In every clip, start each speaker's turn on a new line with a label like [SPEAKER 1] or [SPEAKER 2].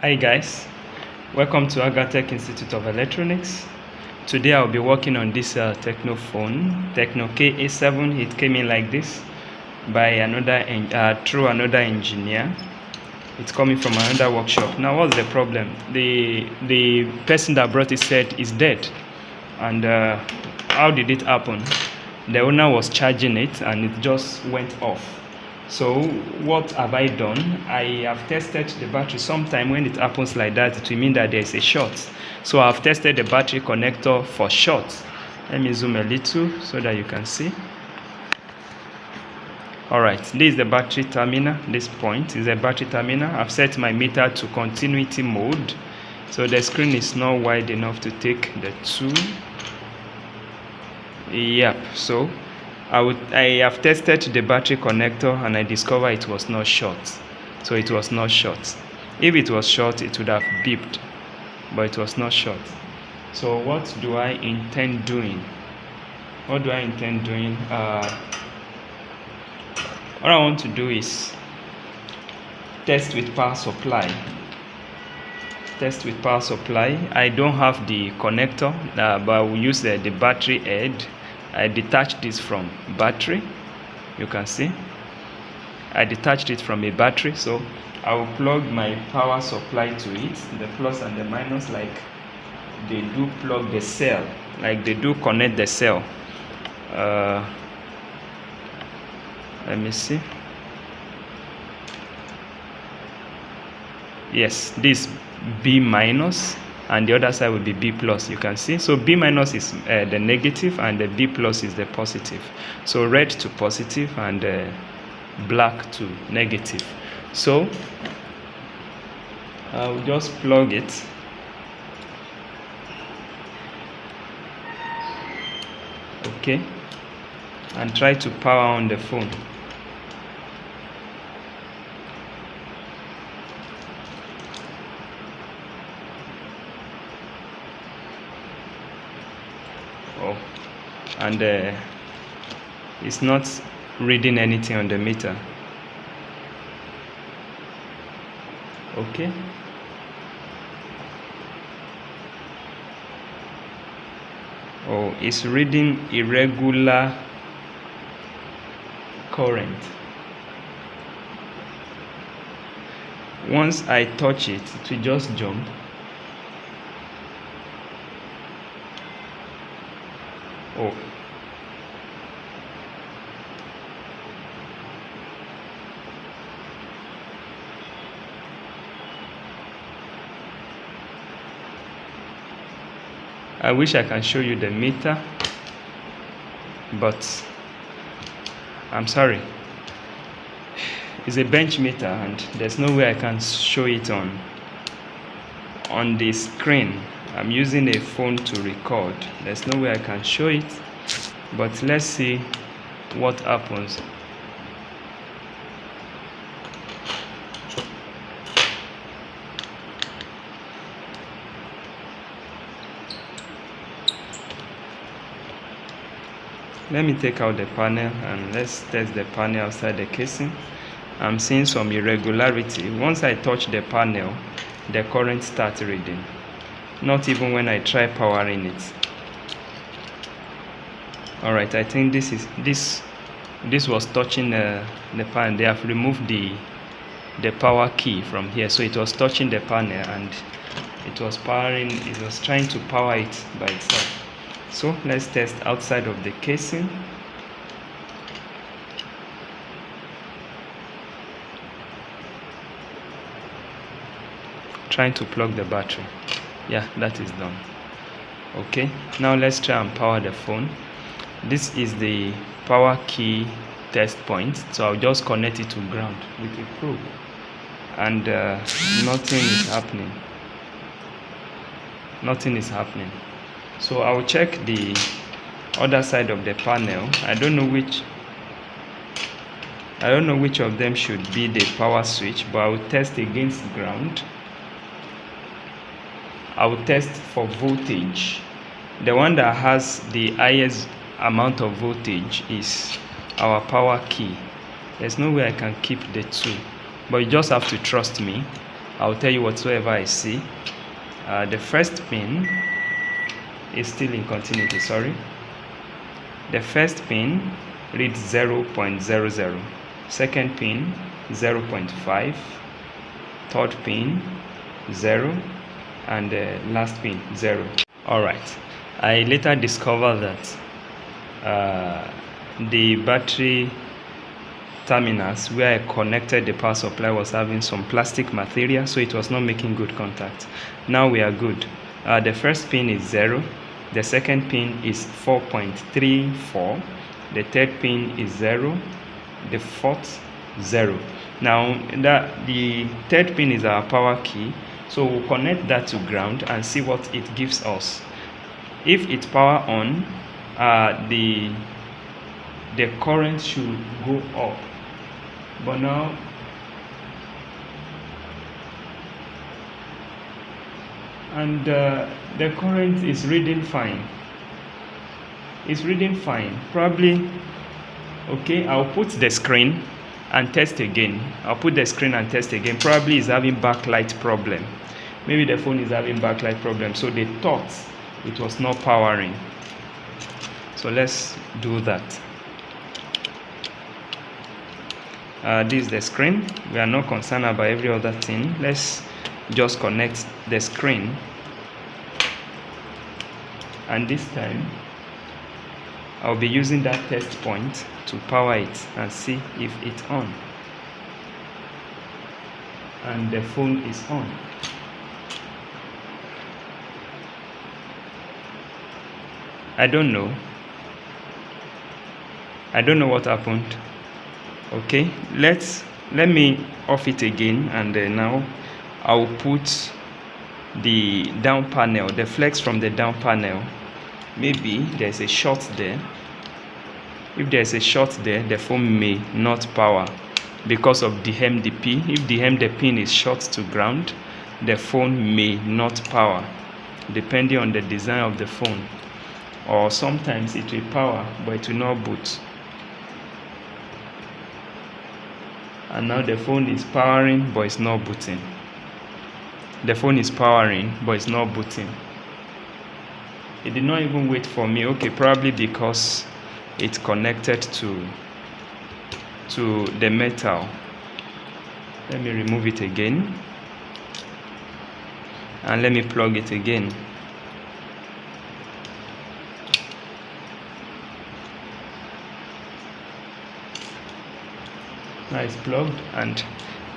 [SPEAKER 1] Hi guys, welcome to Agatech Institute of Electronics. Today I'll be working on this Tecno phone, Tecno KA7. It came in like this by through another engineer. It's coming from another workshop. Now what's the problem? The person that brought it said it's dead. And how did it happen? The owner was charging it and it just went off. So what have I done? I have tested the battery. Sometime when it happens like that, it will mean that there is a short. So I've tested the battery connector for short. Let me zoom a little so that you can see. Alright, this is the battery terminal. This point is the battery terminal. I've set my meter to continuity mode, so the screen is not wide enough to take the two. Yep, so I have tested the battery connector and I discovered it was not short. So it was not short. If it was short, it would have beeped, but it was not short. So what do I intend doing? What do I intend doing? What I want to do is test with power supply. Test with power supply. I don't have the connector, but I will use the battery head. I detached this from battery. You can see I detached it from a battery, so I will plug my power supply to it, the plus and the minus, like they do plug the cell, like they do connect the cell. Let me see. Yes, this B minus and the other side will be B plus. You can see, so B minus is the negative and the B plus is the positive. So red to positive and black to negative. So I'll just plug it. Okay, and try to power on the phone. Oh, and it's not reading anything on the meter. Okay, oh, it's reading irregular current. Once I touch it, it will just jump. Oh, I wish I can show you the meter, but I'm sorry, it's a bench meter and there's no way I can show it on the screen. I'm using a phone to record. There's no way I can show it, but let's see what happens. Let me take out the panel and let's test the panel outside the casing. I'm seeing some irregularity. Once I touch the panel, the current starts reading. Not even when I try powering it. Alright, I think this was touching the panel. They have removed the power key from here, so it was touching the panel and it was powering. It was trying to power it by itself. So let's test outside of the casing. Trying to plug the battery. Yeah, that is done. Okay, now let's try and power the phone. This is the power key test point, so I'll just connect it to ground with a probe, and nothing is happening. Nothing is happening. So I'll check the other side of the panel. I don't know which of them should be the power switch, but I will test against ground. I will test for voltage. The one that has the highest amount of voltage is our power key. There's no way I can keep the two, but you just have to trust me. I'll tell you whatsoever I see. The first pin is still in continuity, sorry. The first pin reads 0.00, second pin 0.5, third pin 0, and the last pin 0. Alright, I later discovered that the battery terminals where I connected the power supply was having some plastic material, so it was not making good contact. Now we are good. The first pin is 0, the second pin is 4.34, the third pin is 0, the fourth 0. Now the third pin is our power key, so we'll connect that to ground and see what it gives us. If it's power on, the current should go up, but now and the current is reading fine. It's reading fine. Probably okay. I'll put the screen and test again. Probably it's having backlight problem. Maybe the phone is having backlight problem, so they thought it was not powering. So let's do that. This is the screen. We are not concerned about every other thing. Let's just connect the screen, and this time I'll be using that test point to power it and see if it's on. And the phone is on. I don't know what happened. Okay, let me off it again, and now I'll put the down panel, the flex from the down panel. Maybe there's a short there. If there's a short there, the phone may not power because of the MDP. If the MDP is short to ground, the phone may not power, depending on the design of the phone. Or sometimes it will power, but it will not boot. And now the phone is powering, but it's not booting. The phone is powering, but it's not booting. It did not even wait for me. Okay, probably because it's connected to the metal. Let me remove it again, and let me plug it again. Now it's plugged, and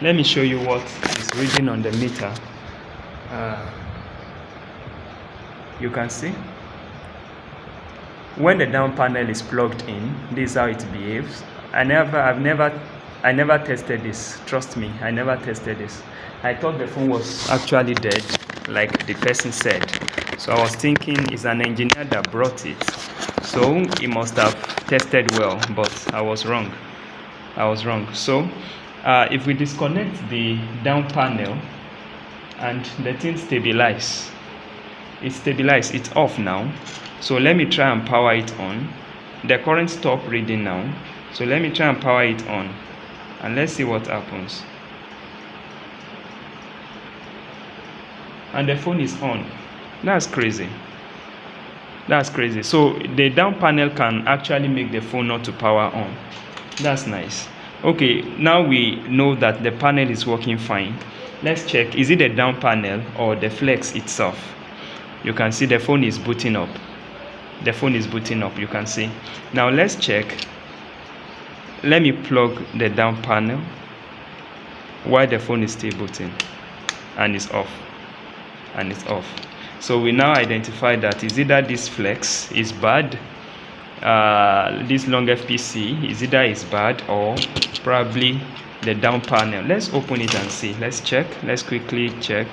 [SPEAKER 1] let me show you what is reading on the meter. You can see when the down panel is plugged in, this is how it behaves. I never tested this. Trust me, I never tested this. I thought the phone was actually dead, like the person said. So I was thinking it's an engineer that brought it, so he must have tested well, but I was wrong. So if we disconnect the down panel and the thing stabilize, it's off now. So let me try and power it on. The current stopped reading now, so let me try and power it on, and let's see what happens. And the phone is on. That's crazy. So the down panel can actually make the phone not to power on. That's nice. Okay, now we know that the panel is working fine. Let's check, is it the down panel or the flex itself? You can see the phone is booting up. You can see. Now let's check. Let me plug the down panel while the phone is still booting, and it's off. So we now identify that is either this flex is bad, this long FPC is either is bad, or probably the down panel. Let's open it and see. Let's check. Let's quickly check.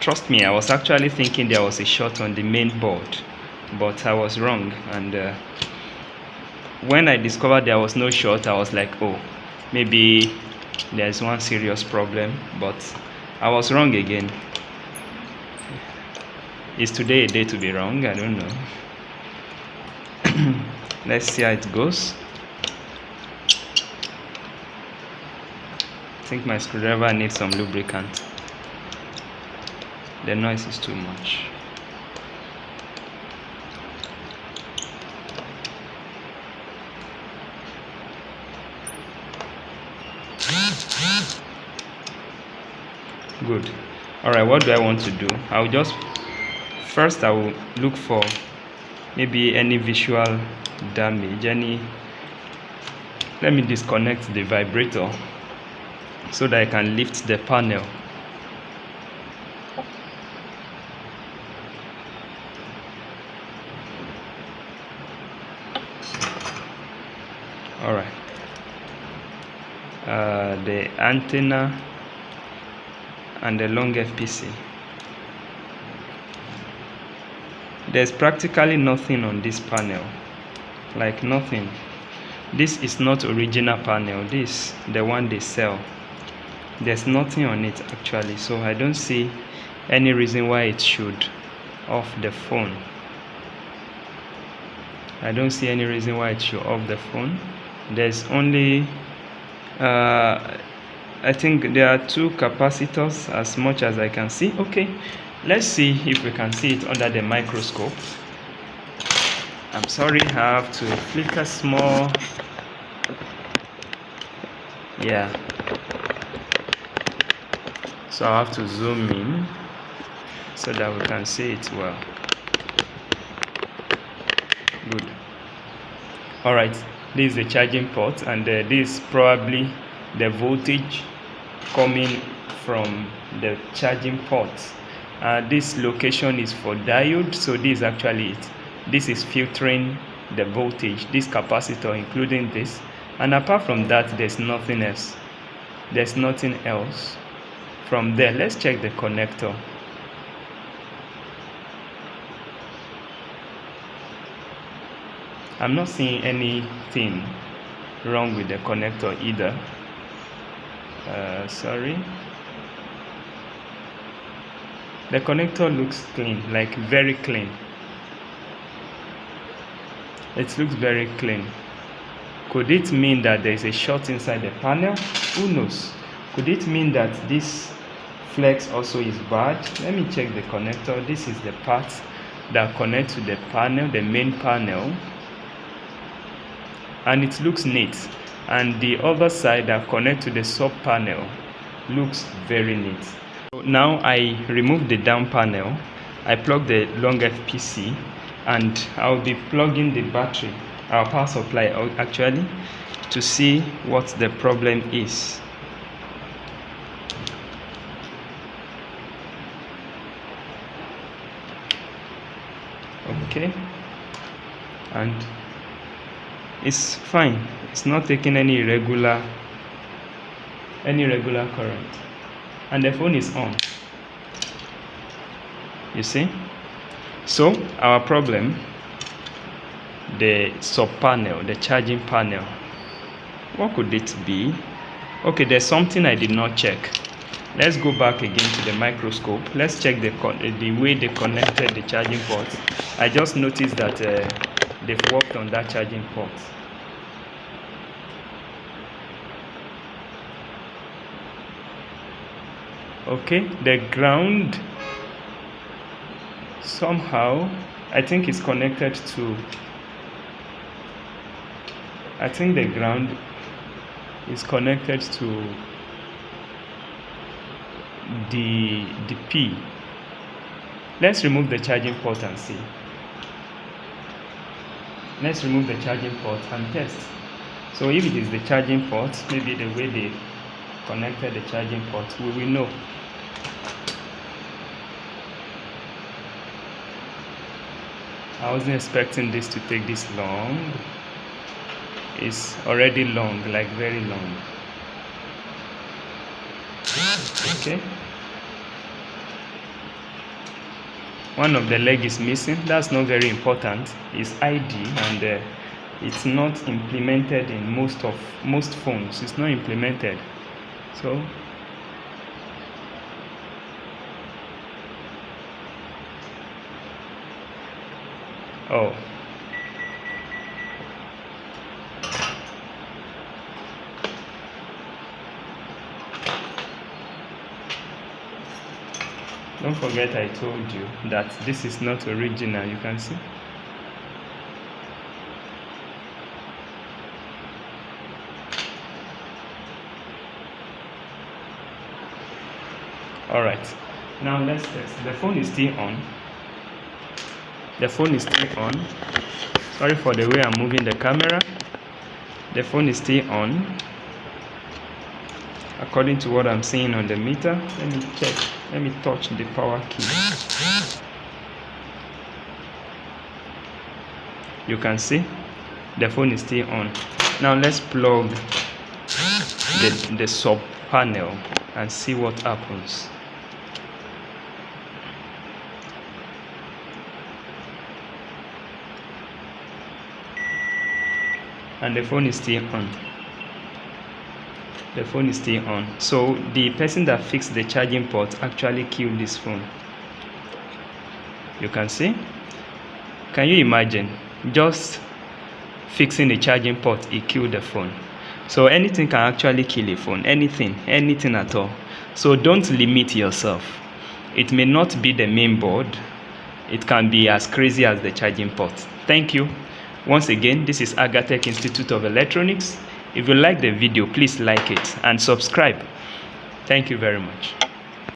[SPEAKER 1] Trust me, I was actually thinking there was a short on the main board, but I was wrong. And when I discovered there was no short, I was like, oh, maybe there's one serious problem, but I was wrong again. Is today a day to be wrong? I don't know. Let's see how it goes. think my screwdriver needs some lubricant. The noise is too much. Good. Alright, what do I want to do? I will look for maybe any visual damage, let me disconnect the vibrator so that I can lift the panel. Alright, the antenna and the long FPC. There's practically nothing on this panel, like nothing. This is not original panel, this the one they sell. There's nothing on it actually, so I don't see any reason why it should off the phone. I don't see any reason why it should off the phone. There's only I think there are two capacitors as much as I can see. Okay, let's see if we can see it under the microscope. I'm sorry, I have to flicker small. Yeah, so I have to zoom in so that we can see it well. Good. Alright, this is the charging port, and this is probably the voltage coming from the charging port. This location is for diode, so this is actually it. This is filtering the voltage, this capacitor including this, and apart from that there's nothing else. There's nothing else. From there, let's check the connector. I'm not seeing anything wrong with the connector either. Sorry. The connector looks clean, like very clean. It looks very clean. Could it mean that there is a short inside the panel? Who knows? Could it mean that this flex also is bad? Let me check the connector. This is the part that connects to the panel, the main panel, and it looks neat. And the other side that connects to the sub panel looks very neat. So now I remove the down panel, I plug the long FPC, and I'll be plugging the battery, our power supply actually, to see what the problem is. Okay, and it's fine. It's not taking any irregular current, and the phone is on. You see? So our problem, the sub panel, the charging panel, what could it be? Okay, there's something I did not check. Let's go back again to the microscope. Let's check the way they connected the charging port. I just noticed that they've worked on that charging port. Okay, the ground somehow, I think it's connected to, I think the ground is connected to the P. Let's remove the charging port and see. Let's remove the charging port and test. So if it is the charging port, maybe the way they connected the charging port, we will know. I wasn't expecting this to take this long. It's already long, like very long. Okay. One of the leg is missing. That's not very important. It's ID, and it's not implemented in most phones. It's not implemented. So oh, Don't forget I told you that this is not original. You can see. Alright, now let's test. The phone is still on. The phone is still on. Sorry for the way I'm moving the camera. The phone is still on. According to what I'm seeing on the meter, let me check. Let me touch the power key. You can see the phone is still on. Now let's plug the sub panel and see what happens. And the phone is still on. The phone is still on. So the person that fixed the charging port actually killed this phone. You can see. Can you imagine? Just fixing the charging port, it killed the phone. So anything can actually kill a phone. Anything at all. So don't limit yourself. It may not be the main board. It can be as crazy as the charging port. Thank you. Once again, this is Agatech Institute of Electronics. If you like the video, please like it and subscribe. Thank you very much.